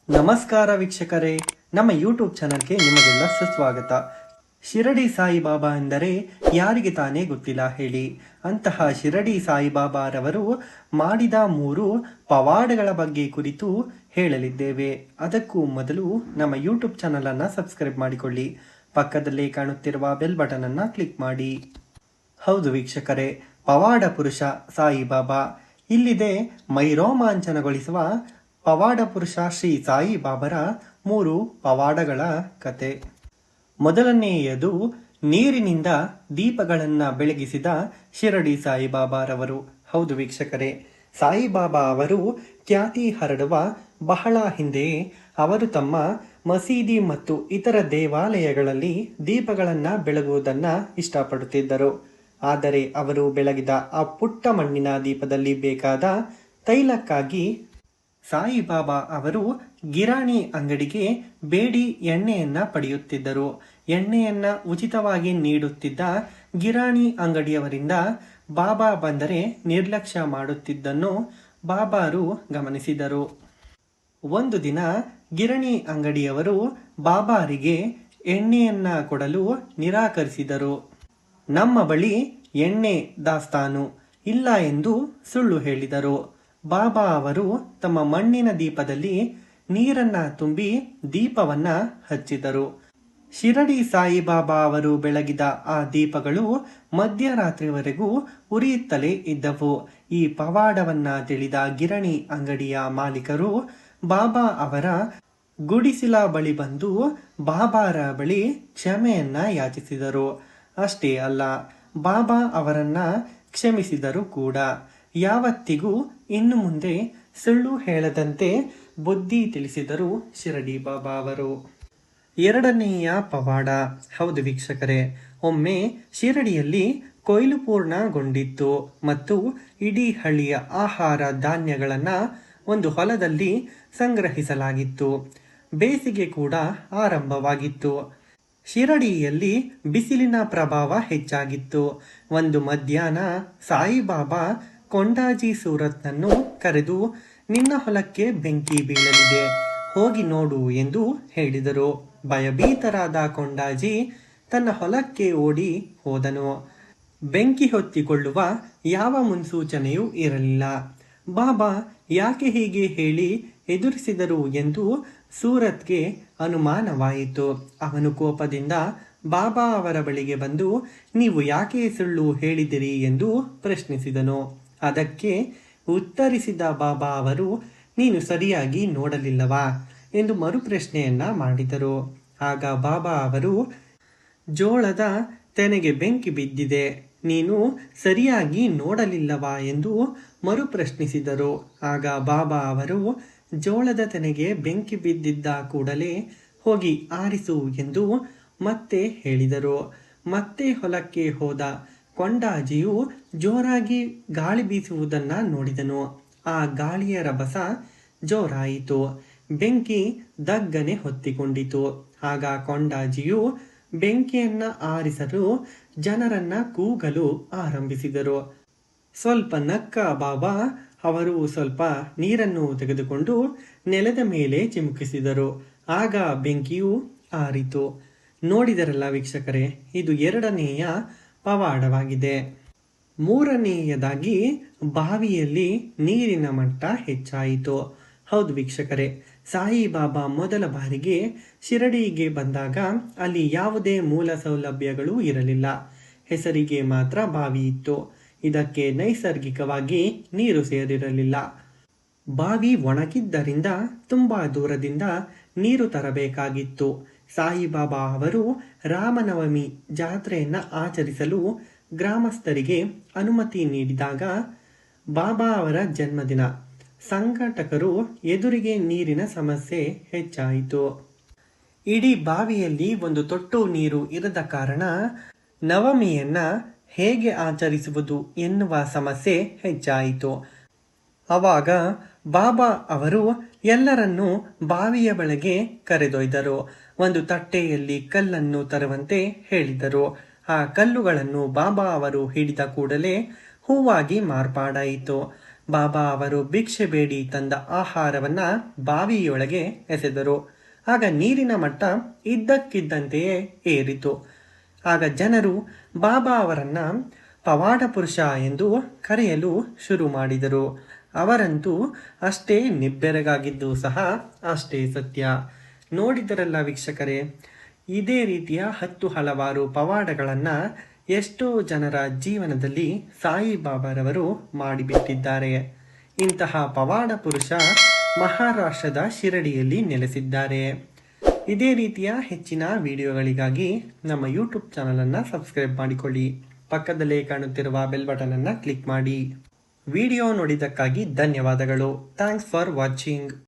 ನಮಸ್ಕಾರ ವೀಕ್ಷಕರೇ, ನಮ್ಮ ಯೂಟ್ಯೂಬ್ ಚಾನಲ್ಗೆ ನಿಮಗೆಲ್ಲ ಸುಸ್ವಾಗತ. ಶಿರಡಿ ಸಾಯಿಬಾಬಾ ಎಂದರೆ ಯಾರಿಗೆ ತಾನೇ ಗೊತ್ತಿಲ್ಲ ಹೇಳಿ. ಅಂತಹ ಶಿರಡಿ ಸಾಯಿಬಾಬಾರವರು ಮಾಡಿದ 3 ಪವಾಡಗಳ ಬಗ್ಗೆ ಕುರಿತು ಹೇಳಲಿದ್ದೇವೆ. ಅದಕ್ಕೂ ಮೊದಲು ನಮ್ಮ ಯೂಟ್ಯೂಬ್ ಚಾನಲ್ ಅನ್ನು ಸಬ್ಸ್ಕ್ರೈಬ್ ಮಾಡಿಕೊಳ್ಳಿ. ಪಕ್ಕದಲ್ಲೇ ಕಾಣುತ್ತಿರುವ ಬೆಲ್ ಬಟನ್ ಅನ್ನು ಕ್ಲಿಕ್ ಮಾಡಿ. ಹೌದು ವೀಕ್ಷಕರೇ, ಪವಾಡ ಪುರುಷ ಸಾಯಿಬಾಬಾ. ಇಲ್ಲಿದೆ ಮೈರೋಮಾಂಚನಗೊಳಿಸುವ ಪವಾಡ ಪುರುಷ ಶ್ರೀ ಸಾಯಿಬಾಬಾರ 3 ಪವಾಡಗಳ ಕತೆ. ಮೊದಲನೆಯದು ನೀರಿನಿಂದ ದೀಪಗಳನ್ನು ಬೆಳಗಿಸಿದ ಶಿರಡಿ ಸಾಯಿಬಾಬಾರವರು. ಹೌದು ವೀಕ್ಷಕರೇ, ಸಾಯಿಬಾಬಾ ಅವರು ಖ್ಯಾತಿ ಹರಡುವ ಬಹಳ ಹಿಂದೆಯೇ ಅವರು ತಮ್ಮ ಮಸೀದಿ ಮತ್ತು ಇತರ ದೇವಾಲಯಗಳಲ್ಲಿ ದೀಪಗಳನ್ನು ಬೆಳಗುವುದನ್ನು ಇಷ್ಟಪಡುತ್ತಿದ್ದರು. ಆದರೆ ಅವರು ಬೆಳಗಿದ ಆ ಪುಟ್ಟ ಮಣ್ಣಿನ ದೀಪದಲ್ಲಿ ಬೇಕಾದ ತೈಲಕ್ಕಾಗಿ ಸಾಯಿಬಾಬಾ ಅವರು ಗಿರಾಣಿ ಅಂಗಡಿಗೆ ಬೇಡಿ ಎಣ್ಣೆಯನ್ನ ಪಡೆಯುತ್ತಿದ್ದರು. ಎಣ್ಣೆಯನ್ನ ಉಚಿತವಾಗಿ ನೀಡುತ್ತಿದ್ದ ಗಿರಾಣಿ ಅಂಗಡಿಯವರಿಂದ ಬಾಬಾ ಬಂದರೆ ನಿರ್ಲಕ್ಷ್ಯ ಮಾಡುತ್ತಿದ್ದನ್ನು ಬಾಬಾರು ಗಮನಿಸಿದರು. ಒಂದು ದಿನ ಗಿರಣಿ ಅಂಗಡಿಯವರು ಬಾಬಾರಿಗೆ ಎಣ್ಣೆಯನ್ನ ಕೊಡಲು ನಿರಾಕರಿಸಿದರು. ನಮ್ಮ ಬಳಿ ಎಣ್ಣೆ ದಾಸ್ತಾನು ಇಲ್ಲ ಎಂದು ಸುಳ್ಳು ಹೇಳಿದರು. ಬಾಬಾ ಅವರು ತಮ್ಮ ಮಣ್ಣಿನ ದೀಪದಲ್ಲಿ ನೀರನ್ನ ತುಂಬಿ ದೀಪವನ್ನ ಹಚ್ಚಿದರು. ಶಿರಡಿ ಸಾಯಿಬಾಬಾ ಅವರು ಬೆಳಗಿದ ಆ ದೀಪಗಳು ಮಧ್ಯರಾತ್ರಿವರೆಗೂ ಉರಿಯುತ್ತಲೇ ಇದ್ದವು. ಈ ಪವಾಡವನ್ನ ತಿಳಿದ ಗಿರಣಿ ಅಂಗಡಿಯ ಮಾಲೀಕರು ಬಾಬಾ ಅವರ ಗುಡಿಸಿಲ ಬಳಿ ಬಂದು ಬಾಬಾರ ಬಳಿ ಕ್ಷಮೆಯನ್ನ ಯಾಚಿಸಿದರು. ಅಷ್ಟೇ ಅಲ್ಲ, ಬಾಬಾ ಅವರನ್ನ ಕ್ಷಮಿಸಿದರು ಕೂಡ. ಯಾವತ್ತಿಗೂ ಇನ್ನು ಮುಂದೆ ಸುಳ್ಳು ಹೇಳದಂತೆ ಬುದ್ಧಿ ತಿಳಿಸಿದರು ಶಿರಡಿ ಬಾಬಾ ಅವರು. ಎರಡನೆಯ ಪವಾಡ. ಹೌದು ವೀಕ್ಷಕರೇ, ಒಮ್ಮೆ ಶಿರಡಿಯಲ್ಲಿ ಕೊಯ್ಲು ಪೂರ್ಣಗೊಂಡಿತ್ತು ಮತ್ತು ಇಡೀ ಹಳ್ಳಿಯ ಆಹಾರ ಧಾನ್ಯಗಳನ್ನು ಒಂದು ಹೊಲದಲ್ಲಿ ಸಂಗ್ರಹಿಸಲಾಗಿತ್ತು. ಬೇಸಿಗೆ ಕೂಡ ಆರಂಭವಾಗಿತ್ತು. ಶಿರಡಿಯಲ್ಲಿ ಬಿಸಿಲಿನ ಪ್ರಭಾವ ಹೆಚ್ಚಾಗಿತ್ತು. ಒಂದು ಮಧ್ಯಾಹ್ನ ಸಾಯಿಬಾಬಾ ಕೊಂಡಾಜಿ ಸೂರತ್ನನ್ನು ಕರೆದು, ನಿನ್ನ ಹೊಲಕ್ಕೆ ಬೆಂಕಿ ಬೀಳಲಿದೆ, ಹೋಗಿ ನೋಡು ಎಂದು ಹೇಳಿದರು. ಭಯಭೀತರಾದ ಕೊಂಡಾಜಿ ತನ್ನ ಹೊಲಕ್ಕೆ ಓಡಿ ಹೋದನು. ಬೆಂಕಿ ಹೊತ್ತಿಕೊಳ್ಳುವ ಯಾವ ಮುನ್ಸೂಚನೆಯೂ ಇರಲಿಲ್ಲ. ಬಾಬಾ ಯಾಕೆ ಹೀಗೆ ಹೇಳಿ ಎದುರಿಸಿದರು ಎಂದು ಸೂರತ್ಗೆ ಅನುಮಾನವಾಯಿತು. ಅವನು ಕೋಪದಿಂದ ಬಾಬಾ ಅವರ ಬಳಿಗೆ ಬಂದು, ನೀವು ಯಾಕೆ ಸುಳ್ಳು ಹೇಳಿದಿರಿ ಎಂದು ಪ್ರಶ್ನಿಸಿದನು. ಅದಕ್ಕೆ ಉತ್ತರಿಸಿದ ಬಾಬಾ ಅವರು, ನೀನು ಸರಿಯಾಗಿ ನೋಡಲಿಲ್ಲವಾ ಎಂದು ಮರುಪ್ರಶ್ನೆಯನ್ನ ಮಾಡಿದರು. ಆಗ ಬಾಬಾ ಅವರು, ಜೋಳದ ತೆನೆಗೆ ಬೆಂಕಿ ಬಿದ್ದಿದೆ, ನೀನು ಸರಿಯಾಗಿ ನೋಡಲಿಲ್ಲವಾ ಎಂದು ಮರುಪ್ರಶ್ನಿಸಿದರು. ಆಗ ಬಾಬಾ ಅವರು, ಜೋಳದ ತೆನೆಗೆ ಬೆಂಕಿ ಬಿದ್ದಿದ್ದ ಕೂಡಲೇ ಹೋಗಿ ಆರಿಸು ಎಂದು ಮತ್ತೆ ಹೇಳಿದರು. ಮತ್ತೆ ಹೊಲಕ್ಕೆ ಹೋದ ಕೊಂಡಾಜಿಯು ಜೋರಾಗಿ ಗಾಳಿ ಬೀಸುವುದನ್ನು ನೋಡಿದನು. ಆ ಗಾಳಿಯ ರಭಸ ಜೋರಾಯಿತು. ಬೆಂಕಿ ದಗ್ಗನೆ ಹೊತ್ತಿಕೊಂಡಿತು. ಆಗ ಕೊಂಡಾಜಿಯು ಬೆಂಕಿಯನ್ನ ಆರಿಸಲು ಜನರನ್ನ ಕೂಗಲು ಆರಂಭಿಸಿದರು. ಸ್ವಲ್ಪ ನಕ್ಕ ಬಾಬಾ ಅವರು ಸ್ವಲ್ಪ ನೀರನ್ನು ತೆಗೆದುಕೊಂಡು ನೆಲದ ಮೇಲೆ ಚಿಮುಕಿಸಿದರು. ಆಗ ಬೆಂಕಿಯು ಆರಿತು. ನೋಡಿದರಲ್ಲ ವೀಕ್ಷಕರೇ, ಇದು ಎರಡನೆಯ ಪವಾಡವಾಗಿದೆ. ಮೂರನೆಯದಾಗಿ ಬಾವಿಯಲ್ಲಿ ನೀರಿನ ಮಟ್ಟ ಹೆಚ್ಚಾಯಿತು. ಹೌದು ವೀಕ್ಷಕರೇ, ಸಾಯಿಬಾಬಾ ಮೊದಲ ಬಾರಿಗೆ ಶಿರಡಿಗೆ ಬಂದಾಗ ಅಲ್ಲಿ ಯಾವುದೇ ಮೂಲ ಸೌಲಭ್ಯಗಳು ಇರಲಿಲ್ಲ. ಹೆಸರಿಗೆ ಮಾತ್ರ ಬಾವಿ ಇತ್ತು. ಇದಕ್ಕೆ ನೈಸರ್ಗಿಕವಾಗಿ ನೀರು ಸೇರಿರಲಿಲ್ಲ. ಬಾವಿ ಒಣಗಿದ್ದರಿಂದ ತುಂಬಾ ದೂರದಿಂದ ನೀರು ತರಬೇಕಾಗಿತ್ತು. ಸಾಯಿಬಾಬಾ ಅವರು ರಾಮನವಮಿ ಜಾತ್ರೆಯನ್ನ ಆಚರಿಸಲು ಗ್ರಾಮಸ್ಥರಿಗೆ ಅನುಮತಿ ನೀಡಿದಾಗ ಬಾಬಾ ಅವರ ಜನ್ಮದಿನ ಸಂಘಟಕರು ಎದುರಿಗೆ ನೀರಿನ ಸಮಸ್ಯೆ ಹೆಚ್ಚಾಯಿತು. ಇಡೀ ಬಾವಿಯಲ್ಲಿ ಒಂದು ತೊಟ್ಟು ನೀರು ಇರದ ಕಾರಣ ನವಮಿಯನ್ನ ಹೇಗೆ ಆಚರಿಸುವುದು ಎನ್ನುವ ಸಮಸ್ಯೆ ಹೆಚ್ಚಾಯಿತು. ಆವಾಗ ಬಾಬಾ ಅವರು ಎಲ್ಲರನ್ನೂ ಬಾವಿಯ ಬಳಿಗೆ ಕರೆದೊಯ್ದರು. ಒಂದು ತಟ್ಟೆಯಲ್ಲಿ ಕಲ್ಲನ್ನು ತರುವಂತೆ ಹೇಳಿದರು. ಆ ಕಲ್ಲುಗಳನ್ನು ಬಾಬಾ ಅವರು ಹಿಡಿದ ಕೂಡಲೇ ಹೂವಾಗಿ ಮಾರ್ಪಾಡಾಯಿತು. ಬಾಬಾ ಅವರು ಭಿಕ್ಷೆ ಬೇಡಿ ತಂದ ಆಹಾರವನ್ನ ಬಾವಿಯೊಳಗೆ ಎಸೆದರು. ಆಗ ನೀರಿನ ಮಟ್ಟ ಇದ್ದಕ್ಕಿದ್ದಂತೆಯೇ ಏರಿತು. ಆಗ ಜನರು ಬಾಬಾ ಅವರನ್ನ ಪವಾಡ ಪುರುಷ ಎಂದು ಕರೆಯಲು ಶುರು ಮಾಡಿದರು. ಅವರಂತೂ ಅಷ್ಟೇ ನಿಬ್ಬೆರಗಾಗಿದ್ದು ಸಹ ಅಷ್ಟೇ ಸತ್ಯ. ನೋಡಿದರಲ್ಲ ವೀಕ್ಷಕರೇ, ಇದೇ ರೀತಿಯ ಹಲವಾರು ಪವಾಡಗಳನ್ನು ಎಷ್ಟೋ ಜನರ ಜೀವನದಲ್ಲಿ ಸಾಯಿಬಾಬಾರವರು ಮಾಡಿಬಿಟ್ಟಿದ್ದಾರೆ. ಇಂತಹ ಪವಾಡ ಪುರುಷ ಮಹಾರಾಷ್ಟ್ರದ ಶಿರಡಿಯಲ್ಲಿ ನೆಲೆಸಿದ್ದಾರೆ. ಇದೇ ರೀತಿಯ ಹೆಚ್ಚಿನ ವಿಡಿಯೋಗಳಿಗಾಗಿ ನಮ್ಮ ಯೂಟ್ಯೂಬ್ ಚಾನಲನ್ನು ಸಬ್ಸ್ಕ್ರೈಬ್ ಮಾಡಿಕೊಳ್ಳಿ. ಪಕ್ಕದಲ್ಲೇ ಕಾಣುತ್ತಿರುವ ಬೆಲ್ ಬಟನ್ ಅನ್ನು ಕ್ಲಿಕ್ ಮಾಡಿ. ವಿಡಿಯೋ ನೋಡಿದ್ದಕ್ಕಾಗಿ ಧನ್ಯವಾದಗಳು. Thanks for watching.